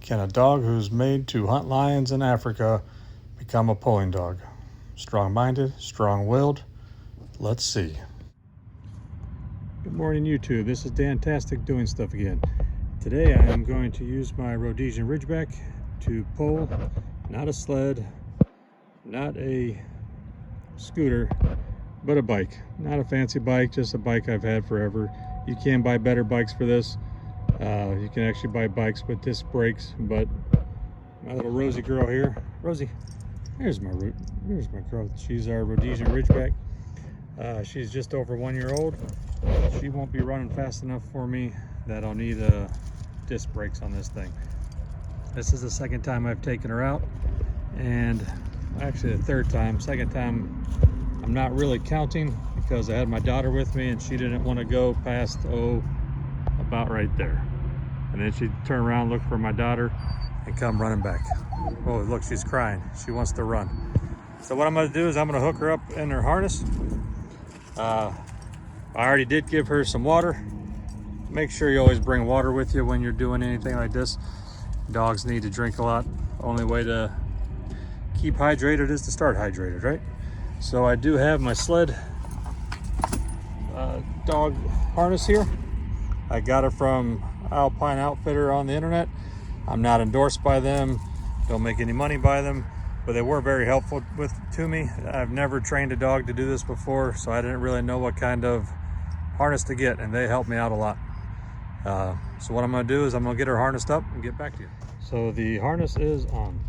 Can a dog who's made to hunt lions in Africa become a pulling dog? Strong-minded, strong-willed? Let's see. Good morning, YouTube. This is Dantastic doing stuff again. Today I am going to use my Rhodesian ridgeback to pull, not a sled, not a scooter, but a bike. Not a fancy bike, just a bike I've had forever. You can buy better bikes for this. You can actually buy bikes with disc brakes, but my little Rosie girl here, Rosie, here's my girl. She's our Rhodesian ridgeback. She's just over 1 year old. She won't be running fast enough for me that I'll need disc brakes on this thing. This is the second time I've taken her out, and actually the third time. Second time I'm not really counting because I had my daughter with me and she didn't want to go past about right there, and then she'd turn around, look for my daughter, and come running back. Oh look, she's crying, she wants to run. So what I'm going to do is I'm going to hook her up in her harness. I already did give her some water. Make sure you always bring water with you when you're doing anything like this. Dogs need to drink a lot. Only way to keep hydrated is to start hydrated, right? So I do have my sled dog harness here. I got it from Alpine Outfitter on the internet. I'm not endorsed by them, don't make any money by them, but they were very helpful to me. I've never trained a dog to do this before, so I didn't really know what kind of harness to get, and they helped me out a lot. So what I'm going to do is I'm going to get her harnessed up and get back to you. So the harness is on.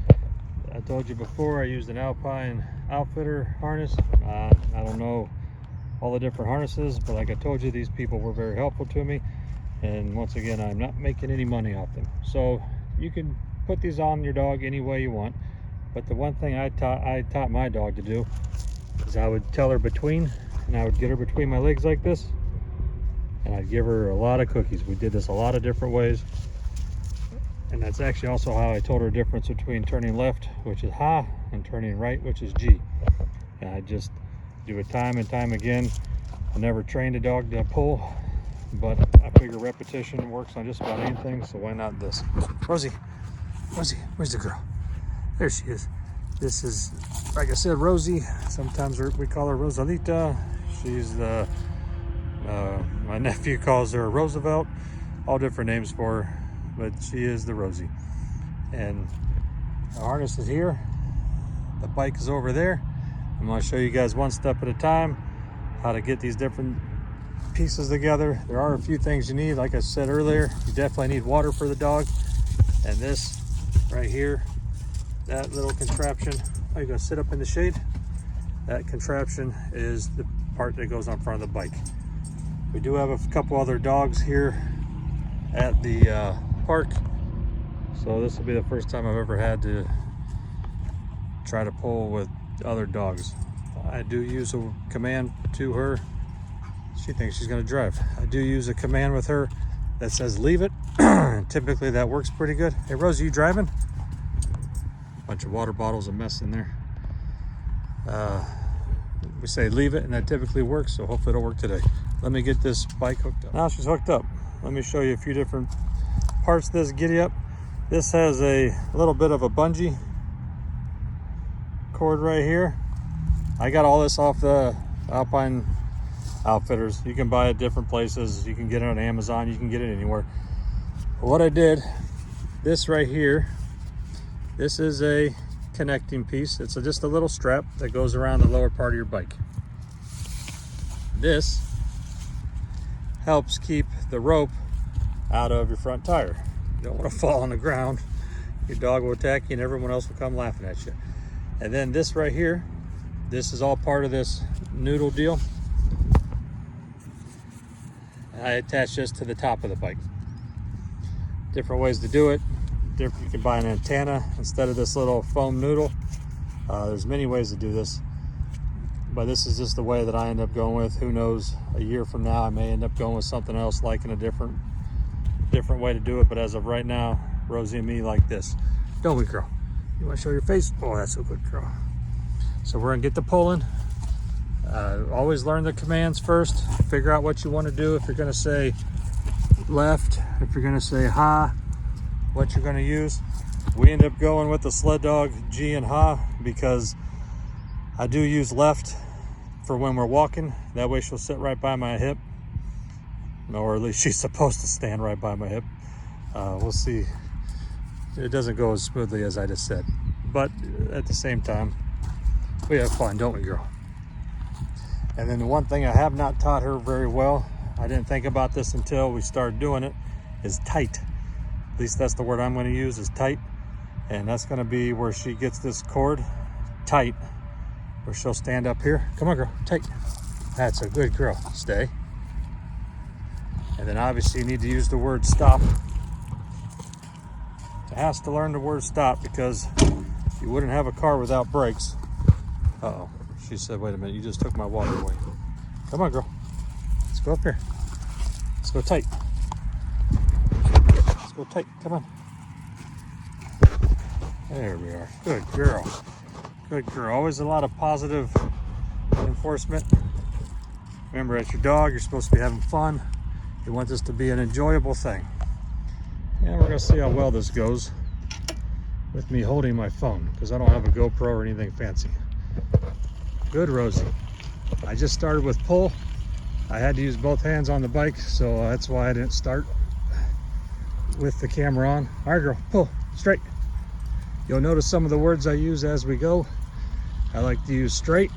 I told you before I used an Alpine Outfitter harness. I don't know all the different harnesses, but like I told you, these people were very helpful to me. And once again, I'm not making any money off them. So you can put these on your dog any way you want. But the one thing I taught my dog to do is I would tell her between, and I would get her between my legs like this, and I'd give her a lot of cookies. We did this a lot of different ways. And that's actually also how I told her the difference between turning left, which is ha, and turning right, which is G. And I just do it time and time again. I never trained a dog to pull, but I figure repetition works on just about anything, so why not this? Rosie, Rosie, where's the girl? There she is. This is, like I said, Rosie. Sometimes we call her Rosalita. She's the, my nephew calls her Roosevelt. All different names for her, but she is the Rosie. And the harness is here. The bike is over there. I'm going to show you guys one step at a time how to get these different pieces together. There are a few things you need. Like I said earlier, you definitely need water for the dog. And this right here, that little contraption, oh, you're going to sit up in the shade? That contraption is the part that goes on front of the bike. We do have a couple other dogs here at the park, so this will be the first time I've ever had to try to pull with other dogs. I do use a command to her. She thinks she's going to drive. I do use a command with her that says leave it. Typically that works pretty good. Hey Rosie, you driving? Bunch of water bottles, a mess in there. We say leave it, and that typically works, so hopefully it'll work today. Let me get this bike hooked up. Now she's hooked up. Let me show you a few different parts of this giddy up. This has a little bit of a bungee cord right here. I got all this off the Alpine Outfitters. You can buy it different places. You can get it on Amazon. You can get it anywhere. But what I did, this right here, this is a connecting piece. It's just a little strap that goes around the lower part of your bike. This helps keep the rope out of your front tire. You don't want to fall on the ground. Your dog will attack you and everyone else will come laughing at you. And then this right here, this is all part of this noodle deal. I attach this to the top of the bike. Different ways to do it. You can buy an antenna instead of this little foam noodle. There's many ways to do this, but this is just the way that I end up going with. Who knows, a year from now I may end up going with something else, liking a different way to do it. But as of right now, Rosie and me like this. Don't we, girl? You want to show your face? Oh, that's a good girl. So we're gonna get the pulling. Always learn the commands first. Figure out what you want to do. If you're gonna say left, if you're gonna say ha, what you're going to use. We end up going with the sled dog G and Ha because I do use left for when we're walking. That way she'll sit right by my hip, or at least she's supposed to stand right by my hip. We'll see. It doesn't go as smoothly as I just said, but at the same time, we have fun, don't we, girl? And then the one thing I have not taught her very well, I didn't think about this until we started doing it, is tight. At least that's the word I'm going to use, is tight. And that's going to be where she gets this cord tight, where she'll stand up here. Come on, girl, tight. That's a good girl. Stay. And then obviously you need to use the word stop. It has to learn the word stop because you wouldn't have a car without brakes. Uh-oh. She said, wait a minute, you just took my water away. Come on, girl. Let's go up here. Let's go tight. Let's go tight. Come on. There we are. Good girl. Good girl. Always a lot of positive enforcement. Remember, as your dog, you're supposed to be having fun. You want this to be an enjoyable thing. And we're going to see how well this goes with me holding my phone, because I don't have a GoPro or anything fancy. Good, Rosie. I just started with pull. I had to use both hands on the bike, so that's why I didn't start with the camera on. All right, girl, pull straight. You'll notice some of the words I use as we go. I like to use straight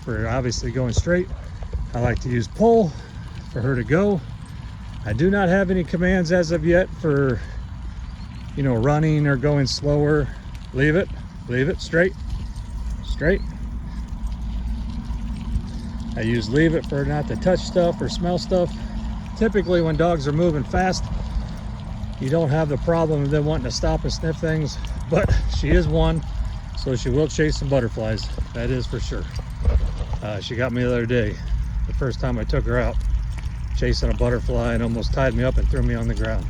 for obviously going straight. I like to use pull for her to go. I do not have any commands as of yet for, you know, running or going slower. Leave it, straight, straight. I use leave it for her not to touch stuff or smell stuff. Typically when dogs are moving fast, you don't have the problem of them wanting to stop and sniff things, but she is one, so she will chase some butterflies. That is for sure. She got me the other day, the first time I took her out, chasing a butterfly and almost tied me up and threw me on the ground.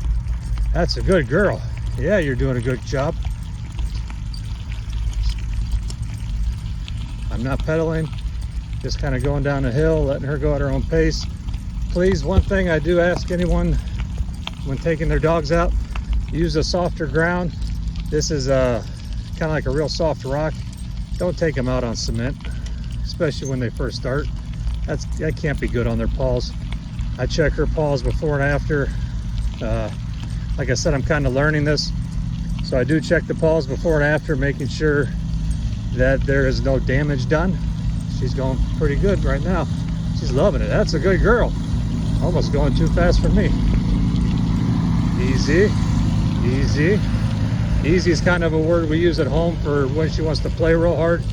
That's a good girl. Yeah, you're doing a good job. I'm not pedaling, just kind of going down the hill, letting her go at her own pace. Please, one thing I do ask anyone when taking their dogs out, use a softer ground. This is kind of like a real soft rock. Don't take them out on cement, especially when they first start. That can't be good on their paws. I check her paws before and after. Like I said, I'm kind of learning this, so I do check the paws before and after, making sure that there is no damage done. She's going pretty good right now. She's loving it. That's a good girl. Almost going too fast for me. Easy, easy. Easy is kind of a word we use at home for when she wants to play real hard.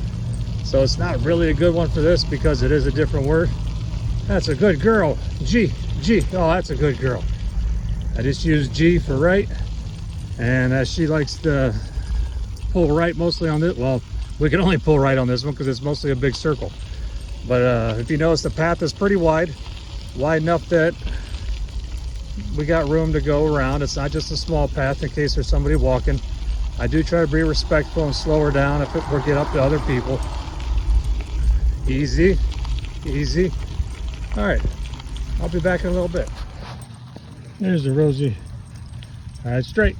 So it's not really a good one for this because it is a different word. That's a good girl. G, G. Oh, that's a good girl. I just use G for right. And as she likes to pull right mostly on this, well, we can only pull right on this one because it's mostly a big circle. But if you notice, the path is pretty wide enough that we got room to go around. It's not just a small path in case there's somebody walking. I do try to be respectful and slow her down if we're getting up to other people. Easy, easy. All right, I'll be back in a little bit. There's the Rosie. All right, straight.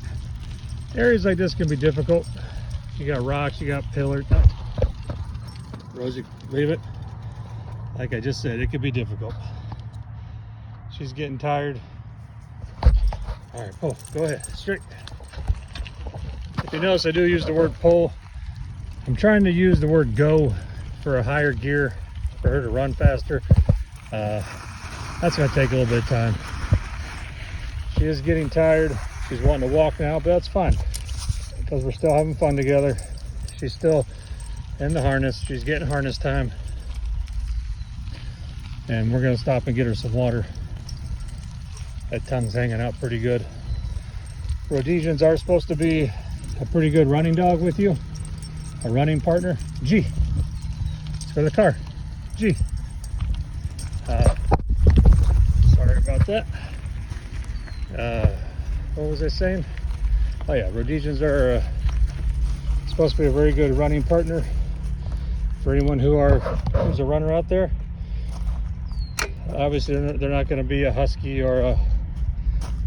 Areas like this can be difficult. You got rocks, you got pillars. Rosie, leave it. Like I just said, it could be difficult. She's getting tired. All right, pull, go ahead, straight. If you notice, I do use the word pull. I'm trying to use the word go for a higher gear for her to run faster. That's gonna take a little bit of time. She is getting tired. She's wanting to walk now, but that's fine because we're still having fun together. She's still in the harness. She's getting harness time. And we're gonna stop and get her some water. That tongue's hanging out pretty good. Rhodesians are supposed to be a pretty good running dog with you, a running partner. G, let's go to the car. G. Sorry about that. What was I saying? Oh yeah, Rhodesians are supposed to be a very good running partner for anyone who's a runner out there. Obviously, they're not going to be a husky or a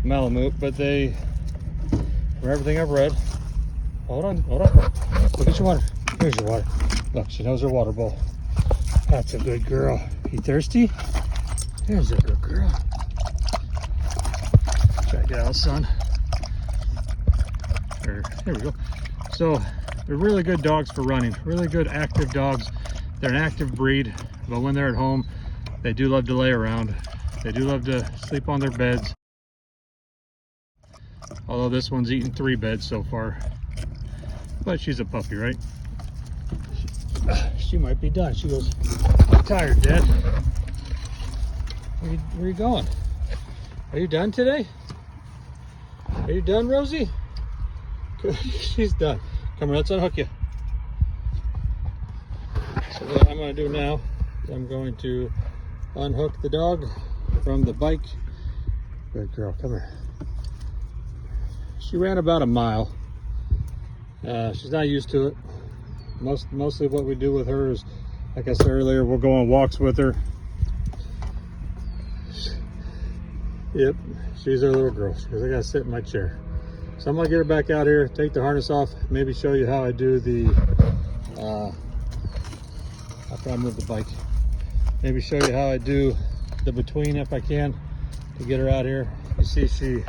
Malamute, but they from everything I've read. Hold on, hold on. Look at your water. Here's your water. Look, she knows her water bowl. That's a good girl. You thirsty? Here's a good girl. Check it out, son. There we go. So they're really good dogs for running. Really good active dogs. They're an active breed, but when they're at home, they do love to lay around. They do love to sleep on their beds. Although this one's eaten 3 beds so far. But she's a puppy, right? She might be done. She goes, I'm tired, Dad. Where are you going? Are you done today? Are you done, Rosie? She's done. Come on, let's unhook you. So what I'm going to do now is I'm going to unhook the dog from the bike. Good girl, come here. She ran about a mile. She's not used to it. Mostly what we do with her is, like I said earlier, we'll go on walks with her. Yep, she's our little girl. She goes, I gotta sit in my chair. So I'm gonna get her back out here, take the harness off, maybe show you how I do the, after I move the bike, maybe show you how I do the between if I can to get her out here. You see she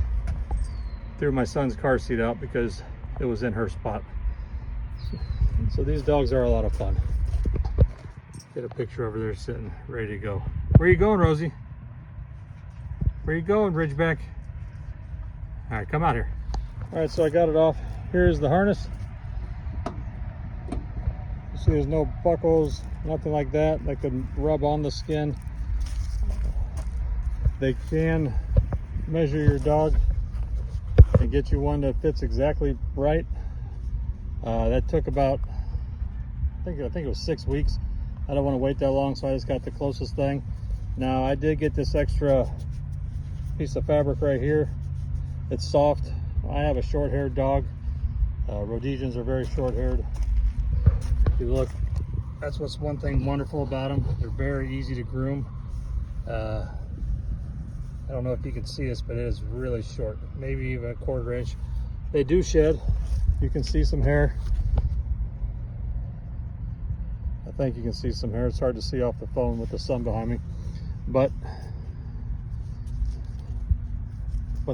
threw my son's car seat out because it was in her spot. So these dogs are a lot of fun. Get a picture over there sitting ready to go. Where are you going, Rosie? Where are you going, Ridgeback? All right, come out here. All right, so I got it off. Here's the harness. You see there's no buckles, nothing like that that could rub on the skin. They can measure your dog and get you one that fits exactly right. That took about, I think it was 6 weeks. I don't want to wait that long, so I just got the closest thing. Now I did get this extra piece of fabric right here. It's soft. I have a short-haired dog. Rhodesians are very short-haired. If you look, that's what's one thing wonderful about them. They're very easy to groom. I don't know if you can see this, but it is really short, maybe even a 1/4 inch. They do shed. You can see some hair. I think you can see some hair. It's hard to see off the phone with the sun behind me, but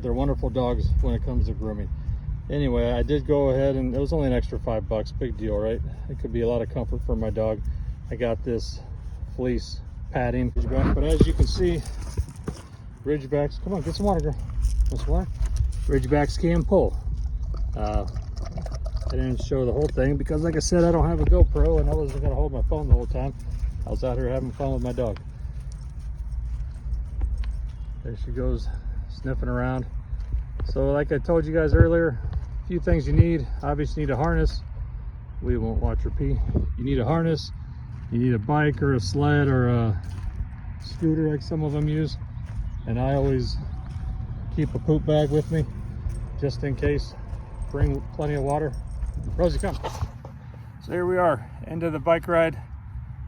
they're wonderful dogs when it comes to grooming. Anyway, I did go ahead, and it was only an extra $5, big deal, right? It could be a lot of comfort for my dog. I got this fleece padding, but as you can see, Ridgebacks, come on, get some water, girl. Want some water? Ridgebacks can pull. I didn't show the whole thing because, like I said, I don't have a GoPro and I wasn't gonna hold my phone the whole time. I was out here having fun with my dog. There she goes, sniffing around. So like I told you guys earlier, a few things you need. Obviously you need a harness. We won't watch her pee. You need a harness. You need a bike or a sled or a scooter like some of them use. And I always keep a poop bag with me just in case. Bring plenty of water. Rosie, come. So here we are, end of the bike ride.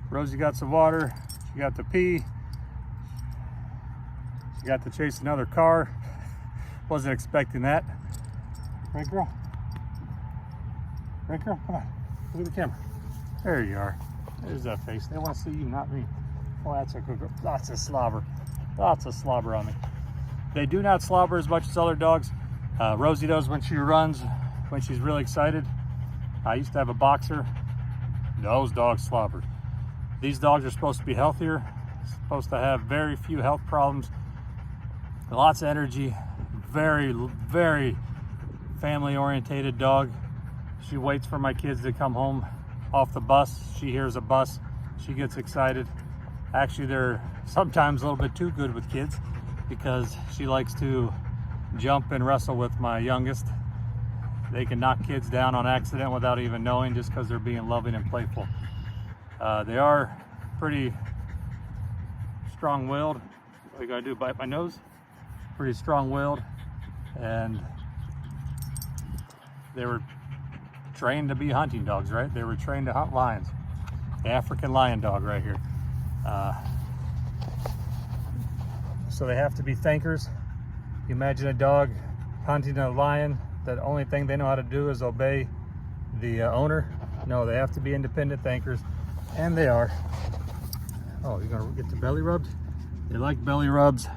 Rosie got some water. She got to pee. She got to chase another car. Wasn't expecting that. Right, girl? Right, girl? Come on. Look at the camera. There you are. There's that face. They want to see you, not me. Oh, that's a good girl. Lots of slobber. Lots of slobber on me. They do not slobber as much as other dogs. Rosie does when she runs, when she's really excited. I used to have a boxer. Those dogs slobbered. These dogs are supposed to be healthier, supposed to have very few health problems, lots of energy, very, very family-orientated dog. She waits for my kids to come home off the bus. She hears a bus, she gets excited. Actually, they're sometimes a little bit too good with kids because she likes to jump and wrestle with my youngest. They can knock kids down on accident without even knowing, just because they're being loving and playful. They are pretty strong-willed. What are you gonna do, bite my nose? Pretty strong-willed, and they were trained to be hunting dogs, right? They were trained to hunt lions. The African lion dog right here. So they have to be thinkers. You imagine a dog hunting a lion, the only thing they know how to do is obey the owner. No, they have to be independent thinkers, and they are. Oh, you're gonna get the belly rubbed? They like belly rubs.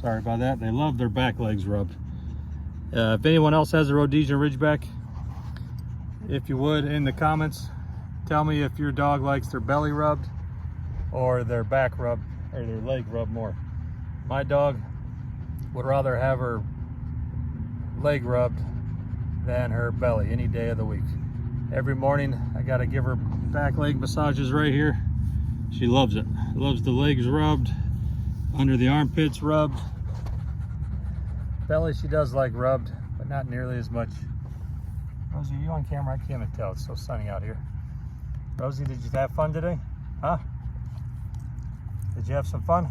Sorry about that. They love their back legs rubbed. If anyone else has a Rhodesian Ridgeback, if you would, in the comments, tell me if your dog likes their belly rubbed or their back rubbed or their leg rubbed more. My dog would rather have her leg rubbed than her belly any day of the week. Every morning I gotta give her back leg massages right here. She loves it. Loves the legs rubbed, under the armpits rubbed. Belly she does like rubbed, but not nearly as much. Rosie, are you on camera? I can't even tell. It's so sunny out here. Rosie, did you have fun today? Huh? Did you have some fun?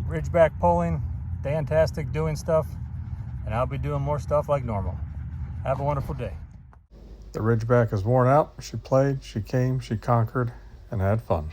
Ridgeback pulling, fantastic doing stuff, and I'll be doing more stuff like normal. Have a wonderful day. The Ridgeback is worn out. She played, she came, she conquered, and had fun.